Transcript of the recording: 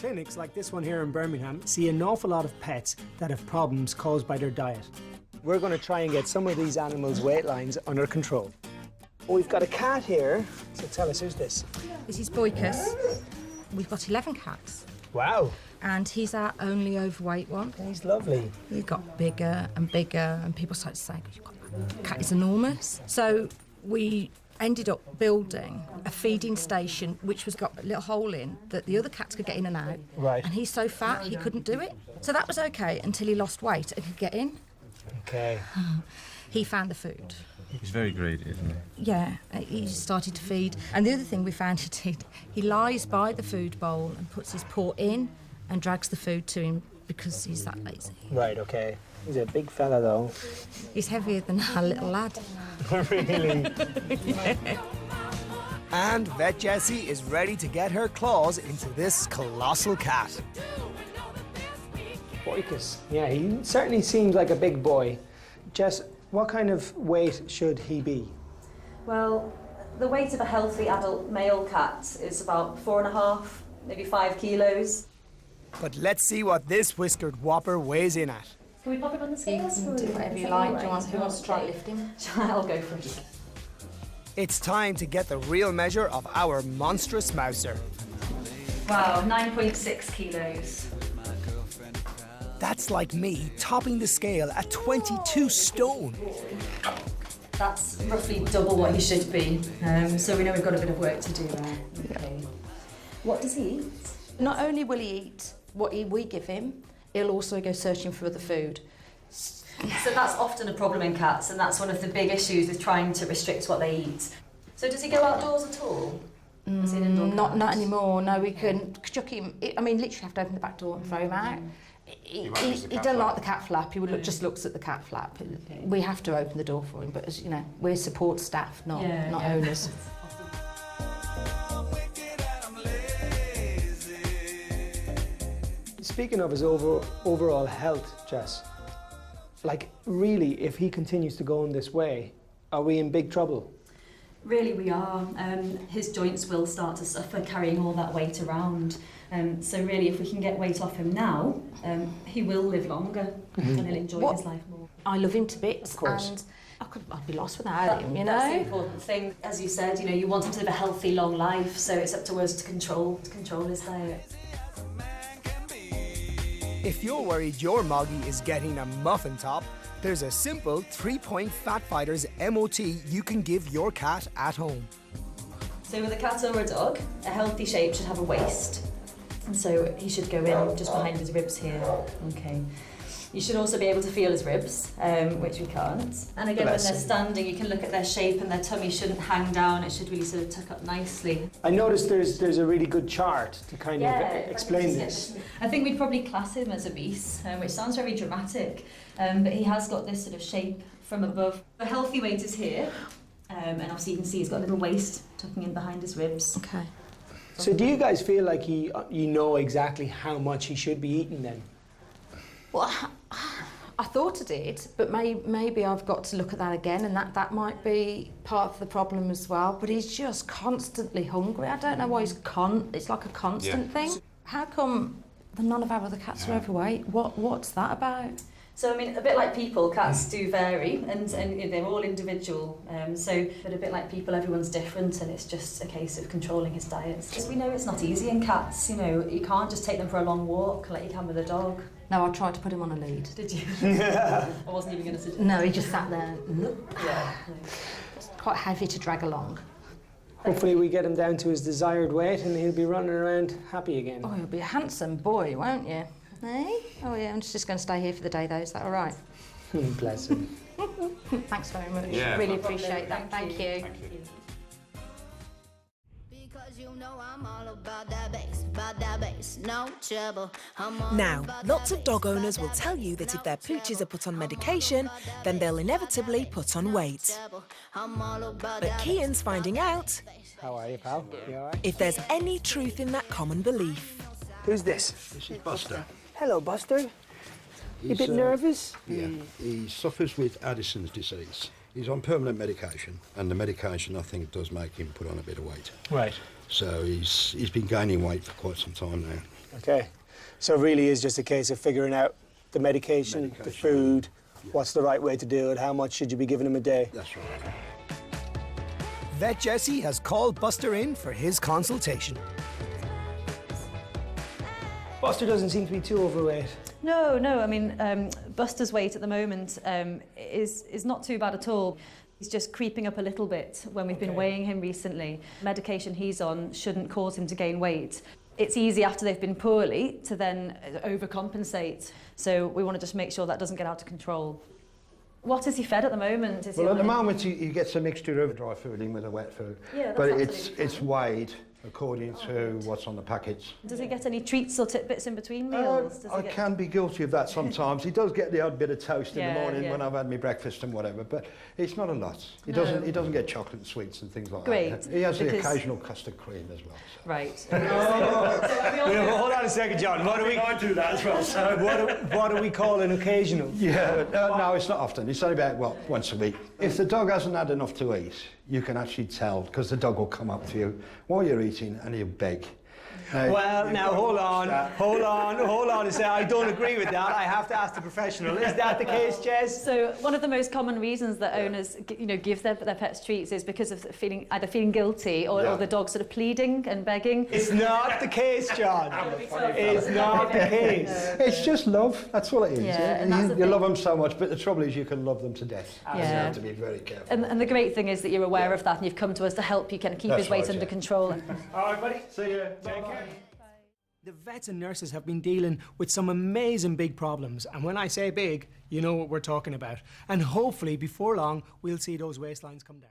Clinics like this one here in Birmingham see an awful lot of pets that have problems caused by their diet. We're going to try and get some of these animals' weight lines under control. We've got a cat here, so tell us, who's this? This is Boykus. We've got 11 cats. Wow. And he's our only overweight one. He's lovely. He got bigger, and people started saying, the cat is enormous. So we ended up building a feeding station which was got a little hole in that the other cats could get in and out. Right. And he's so fat he couldn't do it. So that was okay until he lost weight and could get in. Okay. He found the food. He's very great, isn't he? Yeah, he started to feed. And the other thing we found he lies by the food bowl and puts his paw in and drags the food to him because he's that lazy. Right, okay. He's a big fella, though. He's heavier than our little lad. Really? Yeah. And Vet Jessie is ready to get her claws into this colossal cat. Boykus. Yeah, he certainly seems like a big boy. Jess, what kind of weight should he be? Well, the weight of a healthy adult male cat is about 4.5, maybe 5 kilos. But let's see what this whiskered whopper weighs in at. Can we pop it on the scales? You can do whatever you like. Who wants to try lifting? I'll go for it. It's time to get the real measure of our monstrous mouser. Wow, 9.6 kilos. That's like me topping the scale at 22 stone. That's roughly double what he should be. So we know we've got a bit of work to do there. Okay. What does he eat? Not only will he eat what we give him, he'll also go searching for other food. So that's often a problem in cats, and that's one of the big issues with trying to restrict what they eat. So does he go outdoors at all? Is he an indoor cat? Not anymore. No, we can chuck him. I mean, literally have to open the back door and throw him out. He doesn't like the cat flap. He just looks at the cat flap. Okay. We have to open the door for him, but as you know, we're support staff, not owners. Speaking of his overall health, Jess, like really, if he continues to go in this way, are we in big trouble? Really, we are. His joints will start to suffer carrying all that weight around. So really, if we can get weight off him now, he will live longer and he'll enjoy his life more. I love him to bits, of course. And I'd be lost without him, you know? That's the important thing. As you said, you know, you want him to live a healthy, long life, so it's up to us to control his diet. If you're worried your Moggy is getting a muffin top, there's a simple 3-point Fat Fighters MOT you can give your cat at home. So with a cat or a dog, a healthy shape should have a waist. And so he should go in just behind his ribs here. Okay. You should also be able to feel his ribs, which we can't. And again, when they're standing, you can look at their shape and their tummy shouldn't hang down. It should really sort of tuck up nicely. I noticed there's a really good chart to kind of explain this. I think we'd probably class him as obese, which sounds very dramatic, but he has got this sort of shape from above. The healthy weight is here, and obviously you can see he's got a little waist tucking in behind his ribs. Okay. So do you guys feel like you know exactly how much he should be eating then? Well, I thought I did, but maybe I've got to look at that again, and that might be part of the problem as well. But he's just constantly hungry. I don't know why it's like a constant thing. How come none of our other cats are overweight? What's that about? So, I mean, a bit like people, cats do vary, and you know, they're all individual. But a bit like people, everyone's different, and it's just a case of controlling his diet. Because we know it's not easy in cats. You know, you can't just take them for a long walk like you can with a dog. No, I tried to put him on a lead. Did you? I wasn't even going to suggest. No, he just sat there. Yeah. It's quite heavy to drag along. Hopefully we get him down to his desired weight and he'll be running around happy again. Oh, you'll be a handsome boy, won't you? Eh? Oh yeah, I'm just going to stay here for the day though, is that all right? Bless him. Thanks very much. Yeah, really appreciate that. Thank you. Thank you. Now, lots of dog owners will tell you that if their pooches are put on medication, then they'll inevitably put on weight. But Kian's finding out How are you, pal? You all right? if there's any truth in that common belief. Who's this? This is Buster. Hello, Buster. You a He's, bit nervous? Yeah, he suffers with Addison's disease. He's on permanent medication, and the medication, I think, does make him put on a bit of weight. Right. So he's been gaining weight for quite some time now. Okay. So it really is just a case of figuring out the medication, the food, what's the right way to do it, how much should you be giving him a day. That's right. Vet Jesse has called Buster in for his consultation. Buster doesn't seem to be too overweight. No, I mean, Buster's weight at the moment is not too bad at all. He's just creeping up a little bit when we've been weighing him recently. Medication he's on shouldn't cause him to gain weight. It's easy after they've been poorly to then overcompensate. So we want to just make sure that doesn't get out of control. What is he fed at the moment? Well, at the moment he gets a mixture of dry food in with a wet food. Yeah, but it's weighed according to what's on the package. Does he get any treats or tidbits in between meals? I can be guilty of that sometimes. He does get the odd bit of toast in the morning when I've had my breakfast and whatever, but it's not a lot. He doesn't get chocolate and sweets and things like that. He has the occasional custard cream as well. So. Right. Hold on a second, John. I do that as well. So. What do we call an occasional? Yeah, no, it's not often. It's only about, once a week. If the dog hasn't had enough to eat, you can actually tell, because the dog will come up to you while you're eating and he'll beg. Now, hold on a second. I don't agree with that. I have to ask the professional. Is that the case, Jez? So one of the most common reasons that owners, give their pets treats is because of either feeling guilty or the dog sort of pleading and begging. It's not the case, John. It's not the case. It's just love. That's all it is. Yeah, you love them so much, but the trouble is you can love them to death. Yeah. So you have to be very careful. And the great thing is that you're aware of that and you've come to us to help you kind of keep his weight under control. All right, buddy. See you. Take care. The vets and nurses have been dealing with some amazing big problems, and when I say big, you know what we're talking about. And hopefully, before long, we'll see those waistlines come down.